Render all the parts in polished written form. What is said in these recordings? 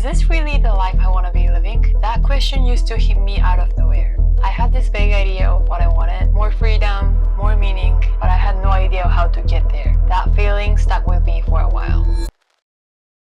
this really the life I want to be living? That question used to hit me out of nowhere. I had this vague idea of what I wanted, more freedom, more meaning, but I had no idea how to get there. That feeling stuck with me for a while.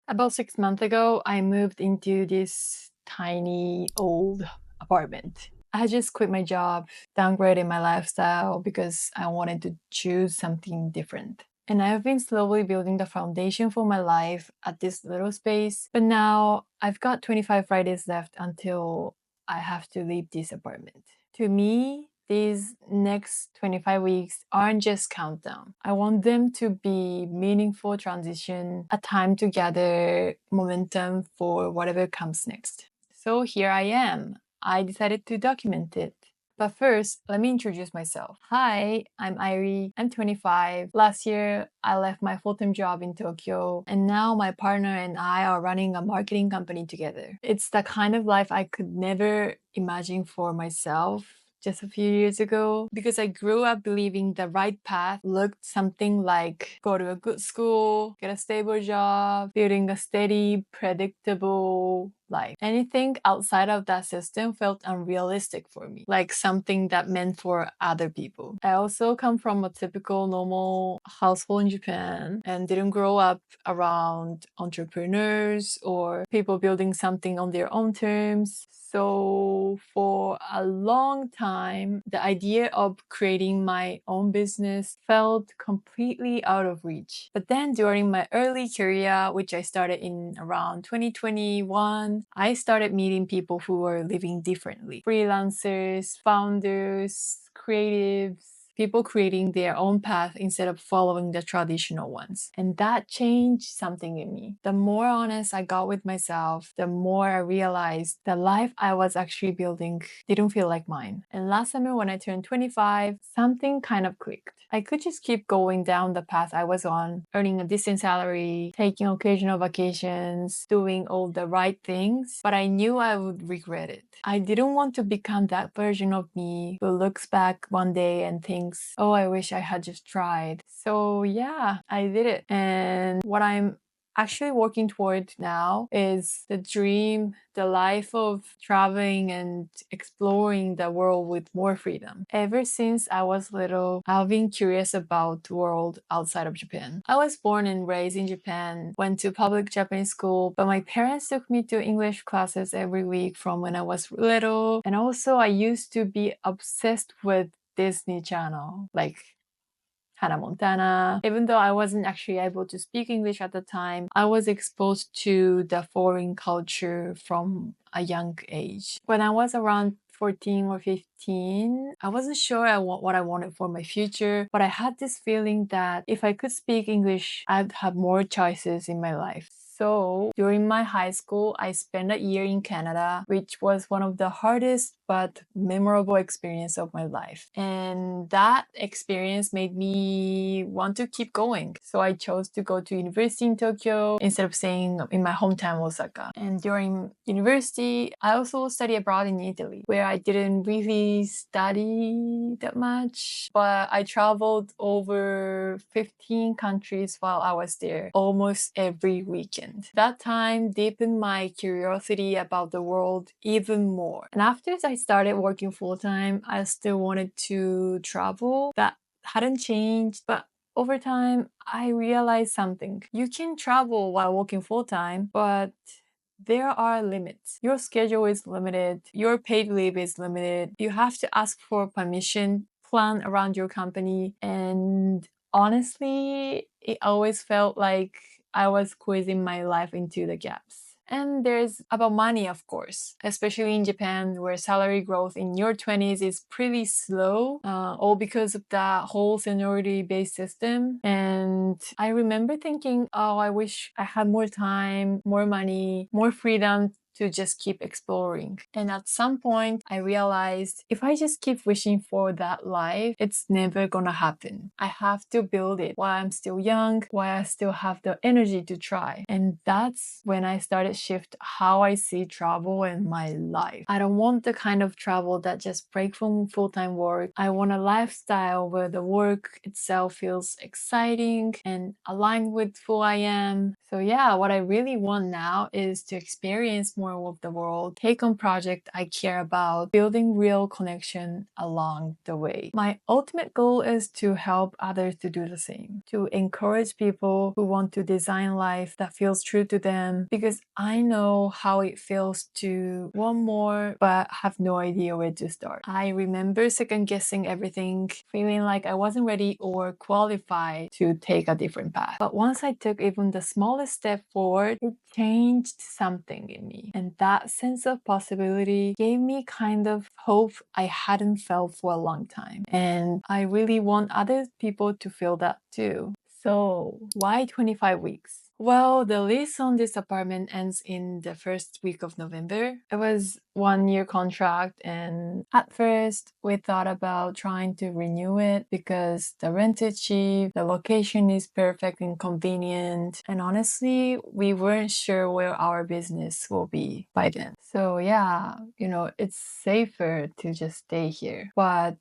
About 6 months ago, I moved into this tiny old apartment. I had just quit my job, downgraded my lifestyle because I wanted to choose something different. And I've been slowly building the foundation for my life at this little space. But now I've got 25 Fridays left until I have to leave this apartment. To me, these next 25 weeks aren't just countdown. I want them to be meaningful transition, a time to gather momentum for whatever comes next. So here I am. I decided to document it. But first, let me introduce myself. Hi, I'm Irie. I'm 25. Last year, I left my full-time job in Tokyo, and now my partner and I are running a marketing company together. It's the kind of life I could never imagine for myself just a few years ago, because I grew up believing the right path looked something like go to a good school, get a stable job, building a steady, predictable life. Anything outside of that system felt unrealistic for me, like something that meant for other people. I also come from a typical normal household in Japan and didn't grow up around entrepreneurs or people building something on their own terms. So for a long time, the idea of creating my own business felt completely out of reach. But then during my early career, which I started in around 2021, I started meeting people who were living differently. Freelancers, founders, creatives, people creating their own path instead of following the traditional ones. And that changed something in me. The more honest I got with myself, the more I realized the life I was actually building didn't feel like mine. And last summer when I turned 25, something kind of clicked. I could just keep going down the path I was on, earning a decent salary, taking occasional vacations, doing all the right things, but I knew I would regret it. I didn't want to become that version of me who looks back one day and thinks, oh, I wish I had just tried. So yeah, I did it. And what I'm actually working toward now is the dream, the life of traveling and exploring the world with more freedom. Ever since I was little, I've been curious about the world outside of Japan. I was born and raised in Japan, went to public Japanese school, but my parents took me to English classes every week from when I was little. And also I used to be obsessed with Disney Channel, like Hannah Montana. Even though I wasn't actually able to speak English at the time, I was exposed to the foreign culture from a young age. When I was around 14 or 15, I wasn't sure what I wanted for my future, but I had this feeling that if I could speak English, I'd have more choices in my life. So during my high school, I spent a year in Canada, which was one of the hardest but memorable experience of my life. And that experience made me want to keep going. So I chose to go to university in Tokyo instead of staying in my hometown, Osaka. And during university, I also studied abroad in Italy, where I didn't really study that much, but I traveled over 15 countries while I was there almost every weekend. That time deepened my curiosity about the world even more. And after I started working full-time, I still wanted to travel. That hadn't changed, but over time, I realized something. You can travel while working full-time, but there are limits. Your schedule is limited. Your paid leave is limited. You have to ask for permission, plan around your company. And honestly, it always felt like I was squeezing my life into the gaps. And there's about money, of course, especially in Japan, where salary growth in your 20s is pretty slow, all because of the whole seniority-based system. And I remember thinking, oh, I wish I had more time, more money, more freedom to just keep exploring. And at some point, I realized if I just keep wishing for that life, it's never gonna happen. I have to build it while I'm still young, while I still have the energy to try. And that's when I started shift how I see travel in my life. I don't want the kind of travel that just break from full-time work. I want a lifestyle where the work itself feels exciting and aligned with who I am. So yeah, what I really want now is to experience more of the world, take on projects I care about, building real connection along the way. My ultimate goal is to help others to do the same, to encourage people who want to design life that feels true to them, because I know how it feels to want more but have no idea where to start. I remember second guessing everything, feeling like I wasn't ready or qualified to take a different path. But once I took even the smallest step forward, it changed something in me. And that sense of possibility gave me kind of hope I hadn't felt for a long time. And I really want other people to feel that too. So why 25 weeks? Well, the lease on this apartment ends in the first week of November. It was 1 year contract, and at first we thought about trying to renew it because the rent is cheap, the location is perfect and convenient, and honestly, we weren't sure where our business will be by then. So yeah, it's safer to just stay here. But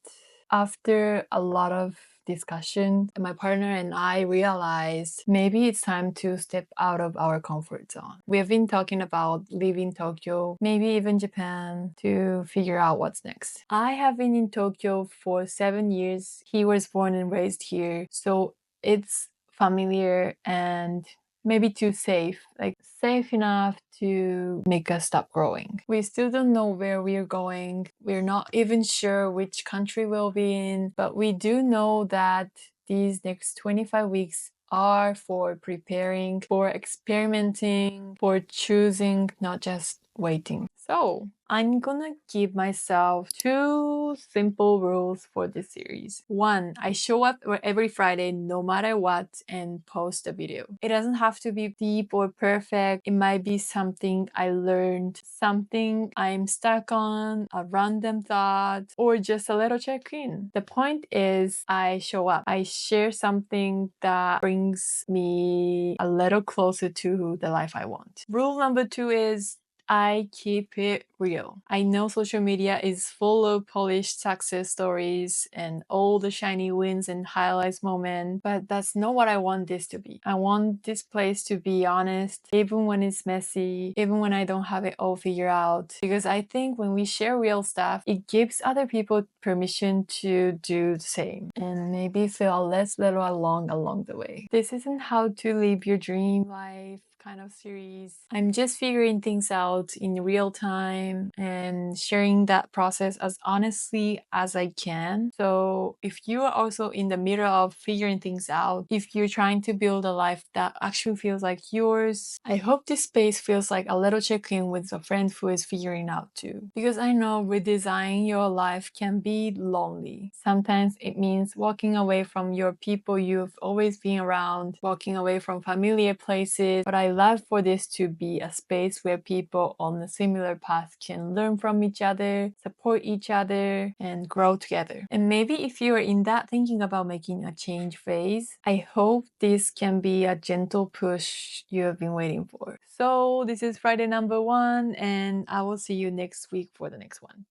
after a lot of discussion, my partner and I realized maybe it's time to step out of our comfort zone. We have been talking about leaving Tokyo, maybe even Japan, to figure out what's next. I have been in Tokyo for 7 years. He was born and raised here, so it's familiar and maybe too safe, like safe enough to make us stop growing. We still don't know where we're going. We're not even sure which country we'll be in, but we do know that these next 25 weeks are for preparing, for experimenting, for choosing, not just waiting. So I'm gonna give myself 2 simple rules for this series. 1, I show up every Friday no matter what and post a video. It doesn't have to be deep or perfect. It might be something I learned, something I'm stuck on, a random thought, or just a little check-in. The point is I show up. I share something that brings me a little closer to the life I want. Rule number 2 is I keep it real. I know social media is full of polished success stories and all the shiny wins and highlights moments, but that's not what I want this to be. I want this place to be honest, even when it's messy, even when I don't have it all figured out. Because I think when we share real stuff, it gives other people permission to do the same and maybe feel less little along the way. This isn't how to live your dream life kind of series. I'm just figuring things out in real time and sharing that process as honestly as I can. So if you are also in the middle of figuring things out, if you're trying to build a life that actually feels like yours, I hope this space feels like a little check-in with a friend who is figuring out too. Because I know redesigning your life can be lonely. Sometimes it means walking away from your people you've always been around, walking away from familiar places, but I love for this to be a space where people on a similar path can learn from each other, support each other, and grow together. And maybe if you are in that thinking about making a change phase, I hope this can be a gentle push you have been waiting for. So this is Friday number 1, and I will see you next week for the next one.